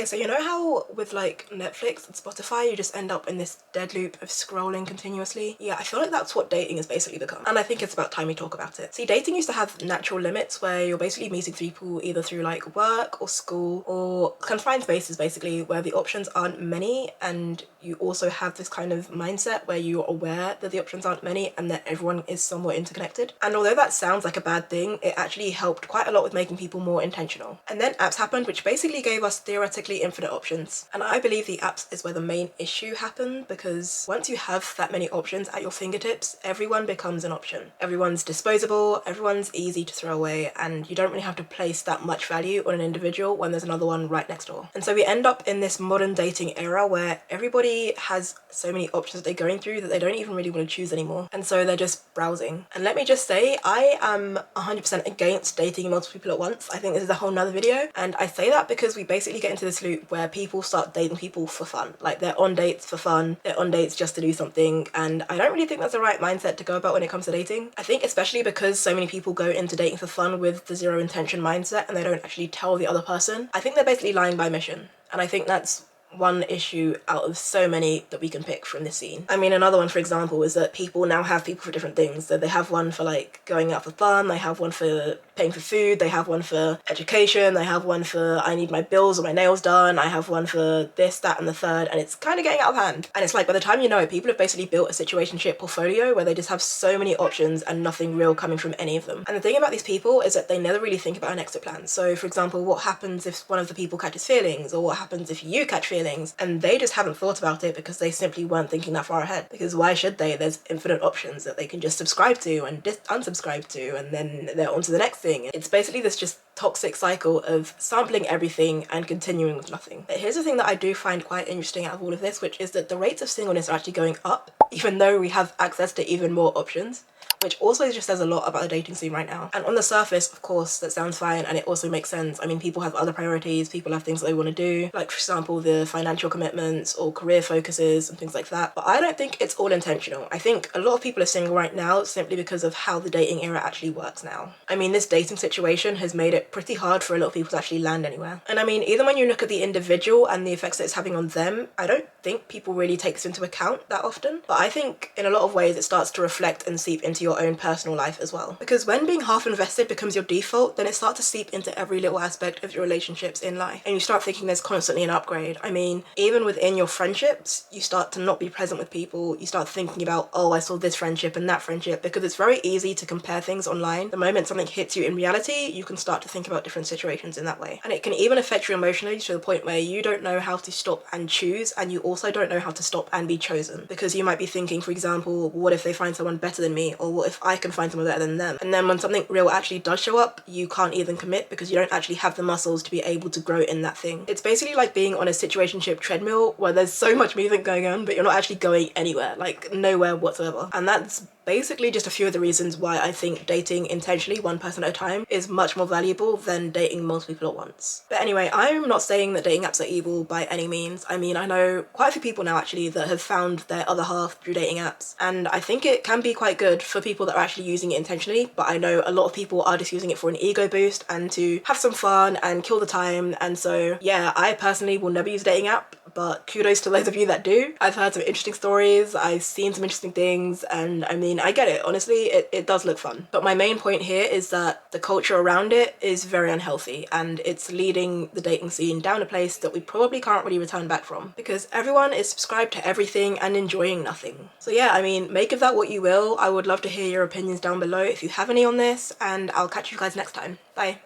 Okay, so you know how with like Netflix and Spotify you just end up in this dead loop of scrolling continuously? Yeah, I feel like that's what dating has basically become, and I think it's about time we talk about it. See, dating used to have natural limits where you're basically meeting people either through like work or school or confined spaces, basically, where the options aren't many, and you also have this kind of mindset where you're aware that the options aren't many and that everyone is somewhat interconnected. And although that sounds like a bad thing, it actually helped quite a lot with making people more intentional. And then apps happened, which basically gave us theoretically infinite options. And I believe the apps is where the main issue happened, because once you have that many options at your fingertips, everyone becomes an option. Everyone's disposable, everyone's easy to throw away, and you don't really have to place that much value on an individual when there's another one right next door. And so we end up in this modern dating era where everybody has so many options that they're going through that they don't even really want to choose anymore. And so they're just browsing. And let me just say, I am 100% against dating multiple people at once. I think this is a whole nother video. And I say that because we basically get into this loop where people start dating people for fun. Like, they're on dates for fun, they're on dates just to do something. And I don't really think that's the right mindset to go about when it comes to dating. I think especially because so many people go into dating for fun with the zero intention mindset and they don't actually tell the other person, I think they're basically lying by mission. And I think that's one issue out of so many that we can pick from this scene. I mean, another one, for example, is that people now have people for different things. So they have one for like going out for fun, they have one for paying for food, they have one for education, they have one for I need my bills or my nails done, I have one for this, that, and the third, and it's kind of getting out of hand. And it's like, by the time you know it, people have basically built a situationship portfolio where they just have so many options and nothing real coming from any of them. And the thing about these people is that they never really think about an exit plan. So for example, what happens if one of the people catches feelings, or what happens if you catch feelings? And they just haven't thought about it because they simply weren't thinking that far ahead. Because why should they? There's infinite options that they can just subscribe to and unsubscribe to, and then they're on to the next thing. It's basically this just toxic cycle of sampling everything and continuing with nothing. But here's the thing that I do find quite interesting out of all of this, which is that the rates of singleness are actually going up, even though we have access to even more options, which also just says a lot about the dating scene right now. And on the surface, of course, that sounds fine, and it also makes sense. I mean, people have other priorities, people have things that they want to do, like for example, the financial commitments or career focuses and things like that. But I don't think it's all intentional. I think a lot of people are single right now simply because of how the dating era actually works now. I mean, this dating situation has made it pretty hard for a lot of people to actually land anywhere. And I mean, even when you look at the individual and the effects that it's having on them, I don't think people really take this into account that often. But I think in a lot of ways it starts to reflect and seep into your own personal life as well. Because when being half invested becomes your default, then it starts to seep into every little aspect of your relationships in life. And you start thinking there's constantly an upgrade. I mean, even within your friendships, you start to not be present with people. You start thinking about, oh, I saw this friendship and that friendship, because it's very easy to compare things online. The moment something hits you in reality, you can start to think about different situations in that way. And it can even affect you emotionally to the point where you don't know how to stop and choose, and you also don't know how to stop and be chosen. Because you might be thinking, for example, what if they find someone better than me? Or what if I can find someone better than them? And then when something real actually does show up, you can't even commit because you don't actually have the muscles to be able to grow in that thing. It's basically like being on a situationship treadmill where there's so much movement going on, but you're not actually going anywhere, like nowhere whatsoever. And that's basically just a few of the reasons why I think dating intentionally, one person at a time, is much more valuable than dating multiple people at once. But anyway, I'm not saying that dating apps are evil by any means. I mean, I know quite a few people now actually that have found their other half through dating apps, and I think it can be quite good for people that are actually using it intentionally. But I know a lot of people are just using it for an ego boost and to have some fun and kill the time. And so yeah, I personally will never use a dating app, but kudos to those of you that do. I've heard some interesting stories, I've seen some interesting things, and I mean, I get it. Honestly, it does look fun. But my main point here is that the culture around it is very unhealthy, and it's leading the dating scene down a place that we probably can't really return back from, because everyone is subscribed to everything and enjoying nothing. So yeah, I mean, make of that what you will. I would love to hear your opinions down below if you have any on this, and I'll catch you guys next time. Bye.